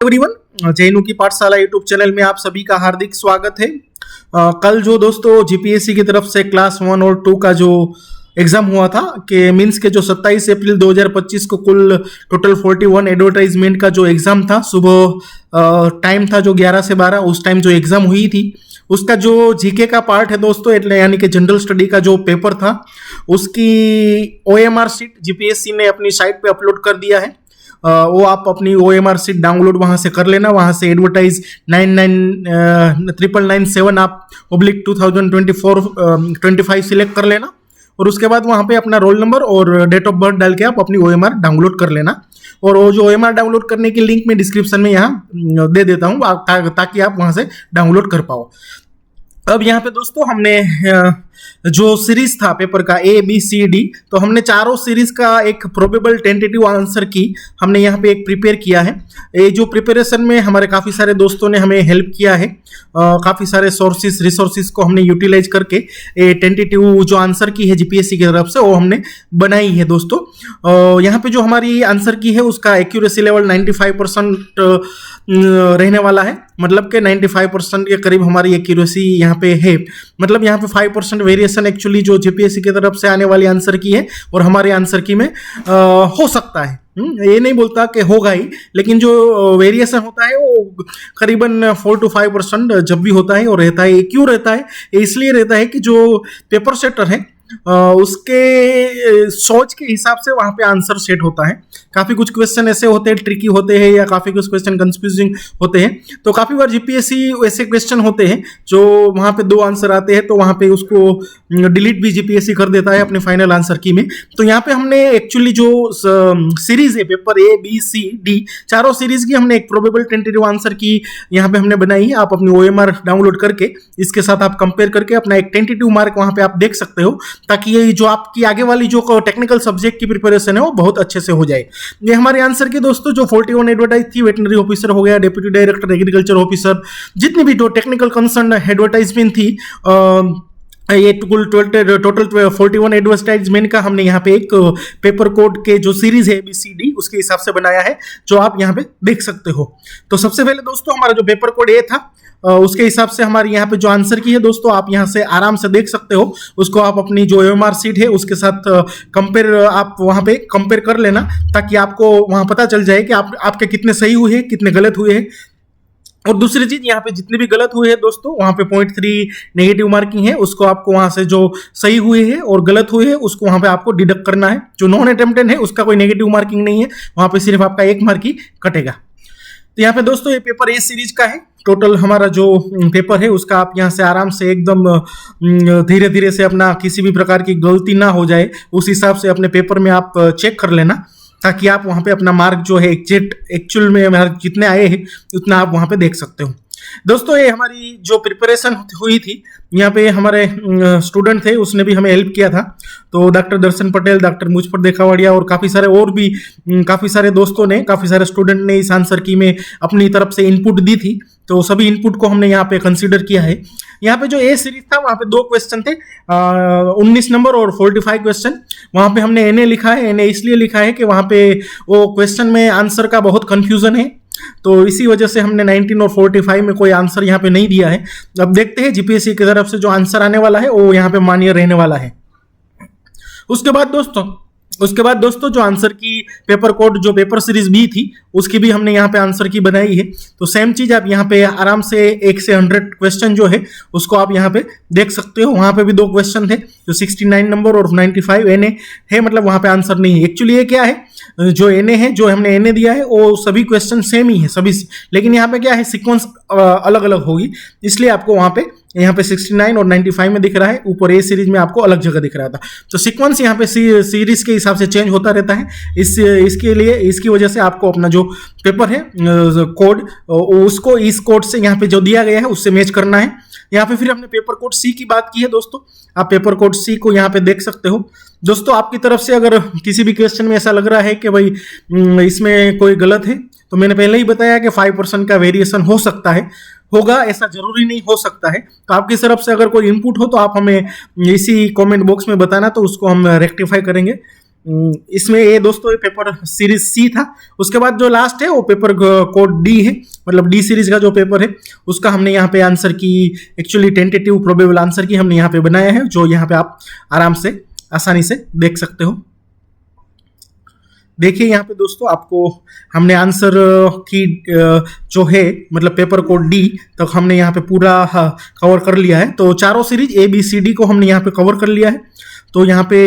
Everyone, जैनू की पाठशाला YouTube channel में आप सभी का हार्दिक स्वागत है। कल जो दोस्तों जीपीएससी की तरफ से क्लास 1 और 2 का जो एग्जाम हुआ था कि मीन्स के जो 27 अप्रैल 2025 को कुल टोटल 41 एडवर्टाइजमेंट का जो एग्जाम था, सुबह टाइम था जो 11 से 12, उस टाइम जो एग्जाम हुई थी उसका जो जीके का पार्ट है दोस्तों, यानी कि जनरल स्टडी का जो पेपर था उसकी ओएमआर शीट जीपीएससी ने अपनी साइट पे अपलोड कर दिया है। वो आप अपनी OMR सीट डाउनलोड वहां से कर लेना। वहां से एडवर्टाइज 9997 आप /2024-25 सिलेक्ट कर लेना और उसके बाद वहां पे अपना रोल नंबर और डेट ऑफ बर्थ डाल के आप अपनी OMR डाउनलोड कर लेना। और वो जो OMR डाउनलोड करने की लिंक मैं डिस्क्रिप्शन में यहाँ दे देता हूँ ताकि आप वहां से डाउनलोड कर पाओ। अब यहाँ पे दोस्तों हमने जो सीरीज था पेपर का ABCD, तो हमने चारों सीरीज का एक प्रोबेबल टेंटेटिव आंसर की हमने यहाँ पे एक प्रिपेयर किया है। ये जो प्रिपरेशन में हमारे काफ़ी सारे दोस्तों ने हमें हेल्प किया है। काफ़ी सारे रिसोर्सेज को हमने यूटिलाइज करके ये टेंटेटिव जो आंसर की है जीपीएससी की तरफ से वो हमने बनाई है दोस्तों। यहाँ पे जो हमारी आंसर की है उसका एक्यूरेसी लेवल 95% रहने वाला है, मतलब कि 95% के करीब हमारी एक्यूरेसी यहाँ पे है। मतलब यहाँ पे 5% वेरिएशन एक्चुअली जो जीपीएससी की तरफ से आने वाली आंसर की है और हमारे आंसर की में हो सकता है। ये नहीं बोलता कि होगा ही, लेकिन जो वेरिएशन होता है वो करीबन 4 to 5% जब भी होता है और रहता है। क्यों रहता है? इसलिए रहता है कि जो पेपर सेटर है उसके सोच के हिसाब से वहां पे आंसर सेट होता है। काफी कुछ क्वेश्चन ऐसे होते हैं, ट्रिकी होते हैं, या काफी कुछ क्वेश्चन कंफ्यूजिंग होते हैं। तो काफी बार जीपीएससी ऐसे क्वेश्चन होते हैं जो वहां पे 2 आंसर आते हैं तो वहां पे उसको डिलीट भी जीपीएससी कर देता है अपने फाइनल आंसर की में। तो यहाँ पे हमने एक्चुअली जो सीरीज है पेपर ABCD, चारों सीरीज की हमने एक प्रोबेबल टेंटेटिव आंसर की यहाँ पे हमने बनाई है। आप अपनी OMR डाउनलोड करके इसके साथ आप कंपेयर करके अपना एक टेंटेटिव मार्क वहां पे आप देख सकते हो, ताकि ये जो आपकी आगे वाली जो टेक्निकल सब्जेक्ट की प्रिपरेशन है वो बहुत अच्छे से हो जाए। ये हमारे आंसर की दोस्तों जो 41 एडवर्टाइज थी, वेटनरी ऑफिसर हो गया, डेप्यूटी डायरेक्टर एग्रीकल्चर ऑफिसर, जितनी भी जो टेक्निकल कंसर्न एडवर्टाइजमेंट थी, ये टोटल 41 एडवर्टाइजमेंट का हमने यहाँ पे एक पेपर कोड के जो सीरीज है ABCD उसके हिसाब से बनाया है, जो आप यहाँ पे देख सकते हो। तो सबसे पहले दोस्तों हमारा जो पेपर कोड A था उसके हिसाब से हमारी यहाँ पे जो आंसर की है दोस्तों, आप यहाँ से आराम से देख सकते हो। उसको आप अपनी जो OMR सीट है उसके साथ कंपेयर, आप वहाँ पे कंपेयर कर लेना, ताकि आपको वहाँ पता चल जाए कि आपके कितने सही हुए हैं, कितने गलत हुए हैं। और दूसरी चीज, यहाँ पे जितने भी गलत हुए हैं दोस्तों वहां पे 0.3 नेगेटिव मार्किंग है, उसको आपको वहां से जो सही हुए हैं और गलत हुए हैं उसको वहां पे आपको डिडक्ट करना है। जो नॉन अटेम्प्टेड है उसका कोई नेगेटिव मार्किंग नहीं है, वहां पे सिर्फ आपका 1 मार्क ही कटेगा। तो यहाँ पे दोस्तों ये पेपर A सीरीज का है। टोटल हमारा जो पेपर है उसका आप यहाँ से आराम से एकदम धीरे धीरे से अपना किसी भी प्रकार की गलती ना हो जाए उस हिसाब से अपने पेपर में आप चेक कर लेना, ताकि आप वहाँ पे अपना मार्क जो है एक्चुअल में मार्क जितने आए हैं उतना आप वहाँ पे देख सकते हो। दोस्तों ये हमारी जो प्रिपरेशन हुई थी, यहाँ पे हमारे स्टूडेंट थे, उसने भी हमें हेल्प किया था। तो डॉक्टर दर्शन पटेल, डॉक्टर मुझपर देखावाड़िया और काफ़ी सारे और भी काफ़ी सारे दोस्तों ने, काफ़ी सारे स्टूडेंट ने इस आंसर की में अपनी तरफ से इनपुट दी थी। तो सभी इनपुट को हमने यहाँ पे कंसीडर किया है। यहाँ पे जो A सीरीज था वहाँ पे 2 क्वेश्चन थे, 19 नंबर और 45 क्वेश्चन। वहाँ पे हमने NA लिखा है। NA इसलिए लिखा है कि वहाँ पे वो क्वेश्चन में आंसर का बहुत कंफ्यूजन है, तो इसी वजह से हमने 19 और 45 में कोई आंसर यहाँ पे नहीं दिया है। अब देखते हैं जीपीएससी की तरफ से जो आंसर आने वाला है वो यहाँ पे मान्य रहने वाला है। उसके बाद दोस्तों जो आंसर की पेपर कोड जो पेपर सीरीज B थी उसकी भी हमने यहाँ पे आंसर की बनाई है। तो सेम चीज आप यहाँ पे आराम से 1 से 100 क्वेश्चन जो है उसको आप यहाँ पे देख सकते हो। वहाँ पे भी 2 क्वेश्चन थे, जो 69 नंबर और 95 NA है, मतलब वहाँ पे आंसर नहीं है। एक्चुअली ये क्या है, जो NA है, जो हमने NA दिया है वो सभी क्वेश्चन सेम ही है सभी, लेकिन यहाँ पे क्या है, सीक्वेंस अलग अलग होगी, इसलिए आपको वहाँ पे 69 और 95 में दिख रहा है, ऊपर A सीरीज में आपको अलग जगह दिख रहा था। तो सीक्वेंस यहाँ पे सीरीज के हिसाब से चेंज होता रहता है। इसकी वजह से आपको अपना जो पेपर है कोड उसको इस कोड से यहाँ पे जो दिया गया है उससे मैच करना है। यहाँ पे फिर हमने पेपर कोड C की बात की है दोस्तों, आप पेपर कोड C को यहाँ पे देख सकते हो। दोस्तों आपकी तरफ से अगर किसी भी क्वेश्चन में ऐसा लग रहा है कि भाई इसमें कोई गलत है, तो मैंने पहले ही बताया कि 5% का वेरिएशन हो सकता है, होगा ऐसा जरूरी नहीं, हो सकता है। तो आपकी तरफ से अगर कोई इनपुट हो तो आप हमें इसी कमेंट बॉक्स में बताना, तो उसको हम रेक्टिफाई करेंगे। इसमें ये दोस्तों ये पेपर सीरीज सी था। उसके बाद जो लास्ट है वो पेपर कोड डी है, मतलब डी सीरीज का जो पेपर है उसका हमने यहाँ पे आंसर की, एक्चुअली टेंटेटिव प्रोबेबल आंसर की हमने यहाँ पे बनाया है, जो यहाँ पे आप आराम से आसानी से देख सकते हो। देखिए यहाँ पे दोस्तों आपको हमने आंसर की जो है मतलब पेपर कोड डी तक हमने यहाँ पे पूरा कवर कर लिया है। तो चारों series A B C D को हमने यहाँ पे कवर कर लिया है। तो यहाँ पे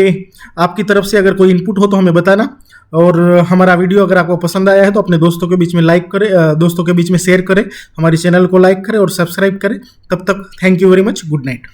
आपकी तरफ से अगर कोई इनपुट हो तो हमें बताना, और हमारा वीडियो अगर आपको पसंद आया है तो अपने दोस्तों के बीच में लाइक करें, दोस्तों के बीच में शेयर करें, हमारे चैनल को लाइक करें और सब्सक्राइब करें। तब तक thank you very much, good night.